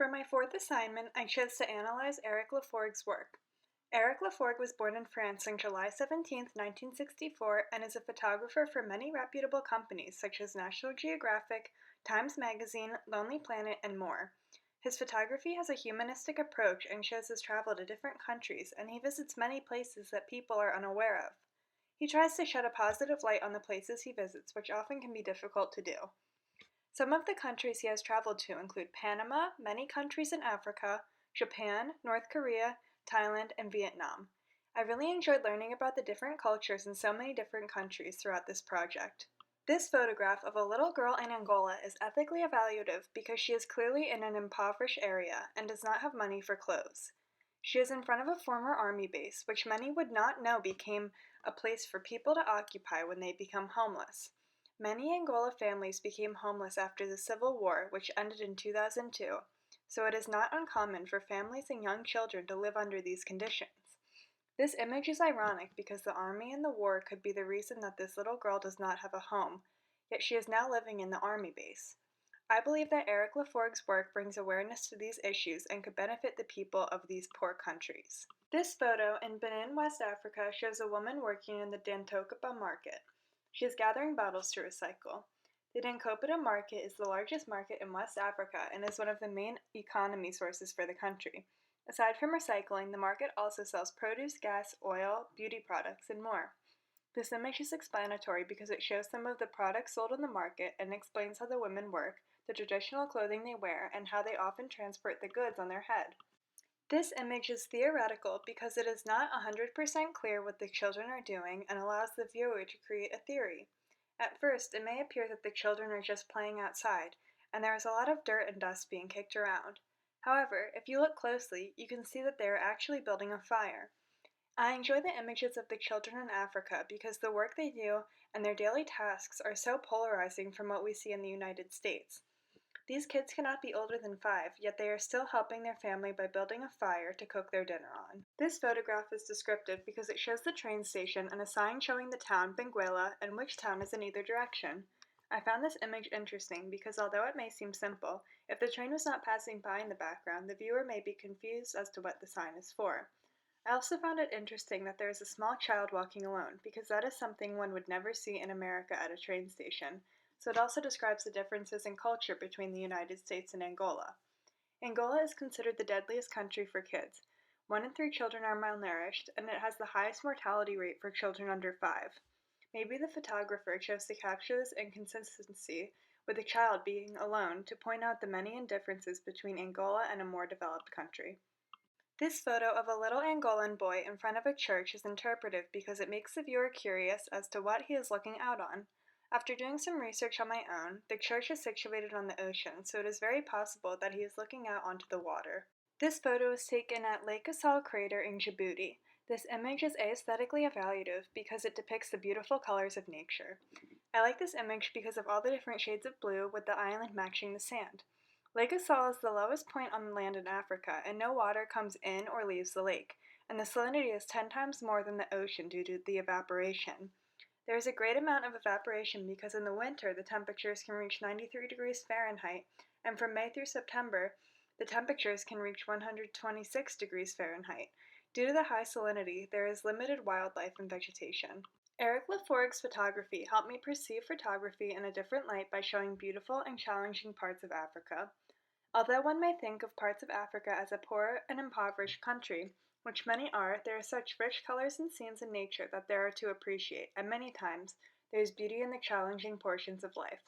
For my fourth assignment, I chose to analyze Eric Lafforgue's work. Eric Lafforgue was born in France on July 17, 1964, and is a photographer for many reputable companies such as National Geographic, Times Magazine, Lonely Planet, and more. His photography has a humanistic approach and shows his travel to different countries, and he visits many places that people are unaware of. He tries to shed a positive light on the places he visits, which often can be difficult to do. Some of the countries he has traveled to include Panama, many countries in Africa, Japan, North Korea, Thailand, and Vietnam. I really enjoyed learning about the different cultures in so many different countries throughout this project. This photograph of a little girl in Angola is ethically evaluative because she is clearly in an impoverished area and does not have money for clothes. She is in front of a former army base, which many would not know became a place for people to occupy when they become homeless. Many Angola families became homeless after the Civil War, which ended in 2002, so it is not uncommon for families and young children to live under these conditions. This image is ironic because the army and the war could be the reason that this little girl does not have a home, yet she is now living in the army base. I believe that Eric Lafforgue's work brings awareness to these issues and could benefit the people of these poor countries. This photo in Benin, West Africa shows a woman working in the Dantokapa market. She is gathering bottles to recycle. The Dankopita market is the largest market in West Africa and is one of the main economy sources for the country. Aside from recycling, the market also sells produce, gas, oil, beauty products, and more. This image is explanatory because it shows some of the products sold in the market and explains how the women work, the traditional clothing they wear, and how they often transport the goods on their head. This image is theoretical because it is not 100% clear what the children are doing and allows the viewer to create a theory. At first, it may appear that the children are just playing outside, and there is a lot of dirt and dust being kicked around. However, if you look closely, you can see that they are actually building a fire. I enjoy the images of the children in Africa because the work they do and their daily tasks are so polarizing from what we see in the United States. These kids cannot be older than 5, yet they are still helping their family by building a fire to cook their dinner on. This photograph is descriptive because it shows the train station and a sign showing the town Benguela and which town is in either direction. I found this image interesting because although it may seem simple, if the train was not passing by in the background, the viewer may be confused as to what the sign is for. I also found it interesting that there is a small child walking alone, because that is something one would never see in America at a train station. So it also describes the differences in culture between the United States and Angola. Angola is considered the deadliest country for kids. 1 in 3 children are malnourished, and it has the highest mortality rate for children under 5. Maybe the photographer chose to capture this inconsistency with a child being alone to point out the many differences between Angola and a more developed country. This photo of a little Angolan boy in front of a church is interpretive because it makes the viewer curious as to what he is looking out on. After doing some research on my own, the church is situated on the ocean, so it is very possible that he is looking out onto the water. This photo was taken at Lake Assal crater in Djibouti. This image is aesthetically evaluative because it depicts the beautiful colors of nature. I like this image because of all the different shades of blue with the island matching the sand. Lake Assal is the lowest point on land in Africa, and no water comes in or leaves the lake, and the salinity is 10 times more than the ocean due to the evaporation. There is a great amount of evaporation because in the winter the temperatures can reach 93 degrees Fahrenheit, and from May through September the temperatures can reach 126 degrees Fahrenheit. Due to the high salinity, there is limited wildlife and vegetation. Eric Lafforgue's photography helped me perceive photography in a different light by showing beautiful and challenging parts of Africa. Although one may think of parts of Africa as a poor and impoverished country, which many are, there are such rich colors and scenes in nature that there are to appreciate, and many times there is beauty in the challenging portions of life.